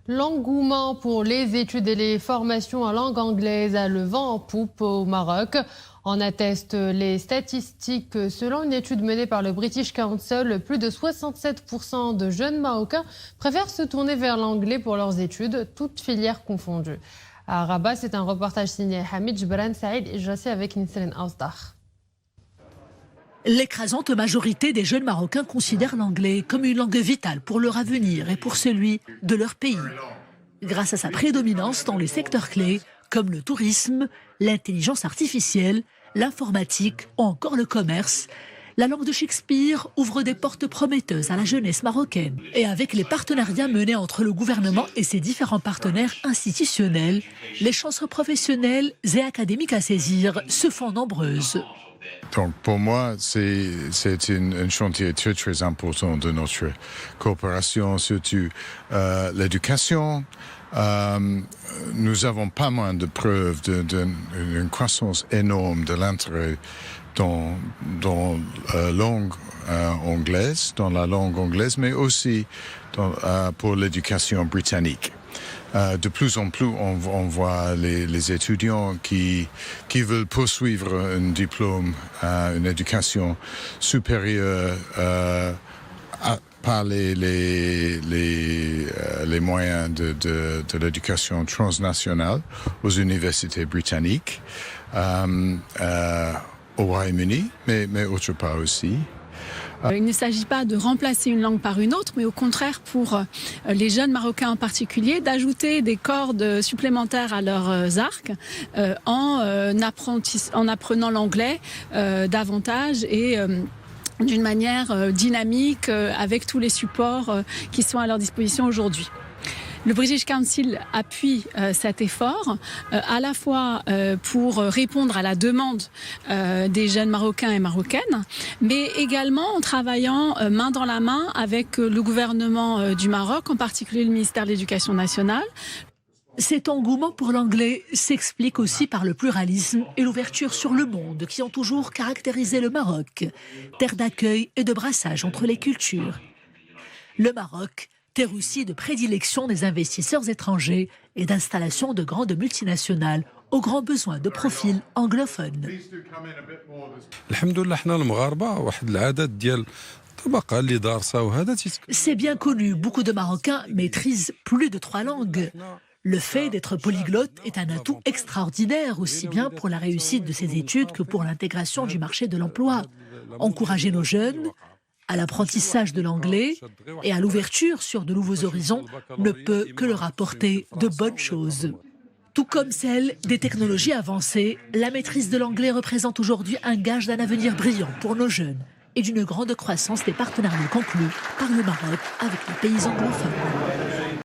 L'engouement pour les études et les formations en langue anglaise a le vent en poupe au Maroc. En attestent les statistiques. Selon une étude menée par le British Council, plus de 67% de jeunes Marocains préfèrent se tourner vers l'anglais pour leurs études, toutes filières confondues. À Rabat, c'est un reportage signé Hamid Jbran Saïd et Jassi avec Nisrine Ausdar. L'écrasante majorité des jeunes Marocains considèrent l'anglais comme une langue vitale pour leur avenir et pour celui de leur pays. Grâce à sa prédominance dans les secteurs clés comme le tourisme, l'intelligence artificielle, l'informatique ou encore le commerce, la langue de Shakespeare ouvre des portes prometteuses à la jeunesse marocaine. Et avec les partenariats menés entre le gouvernement et ses différents partenaires institutionnels, les chances professionnelles et académiques à saisir se font nombreuses. Donc pour moi, c'est un chantier très très important de notre coopération, surtout l'éducation. Nous avons pas mal de preuves d'une croissance énorme de l'intérêt dans la langue anglaise, mais aussi pour l'éducation britannique. De plus en plus, on voit les étudiants qui veulent poursuivre un diplôme, une éducation supérieure par les moyens de l'éducation transnationale aux universités britanniques, au Royaume-Uni, mais autre part aussi. Il ne s'agit pas de remplacer une langue par une autre, mais au contraire pour les jeunes Marocains en particulier, d'ajouter des cordes supplémentaires à leurs arcs en apprenant l'anglais davantage et d'une manière dynamique avec tous les supports qui sont à leur disposition aujourd'hui. Le British Council appuie cet effort à la fois pour répondre à la demande des jeunes Marocains et Marocaines, mais également en travaillant main dans la main avec le gouvernement du Maroc, en particulier le ministère de l'Éducation nationale. Cet engouement pour l'anglais s'explique aussi par le pluralisme et l'ouverture sur le monde qui ont toujours caractérisé le Maroc, terre d'accueil et de brassage entre les cultures. Le Maroc, terre aussi de prédilection des investisseurs étrangers et d'installation de grandes multinationales aux grands besoins de profils anglophones. C'est bien connu, beaucoup de Marocains maîtrisent plus de 3 langues. Le fait d'être polyglotte est un atout extraordinaire, aussi bien pour la réussite de ses études que pour l'intégration du marché de l'emploi. Encourager nos jeunes à l'apprentissage de l'anglais et à l'ouverture sur de nouveaux horizons ne peut que leur apporter de bonnes choses. Tout comme celle des technologies avancées, la maîtrise de l'anglais représente aujourd'hui un gage d'un avenir brillant pour nos jeunes et d'une grande croissance des partenariats conclus par le Maroc avec les pays anglophones.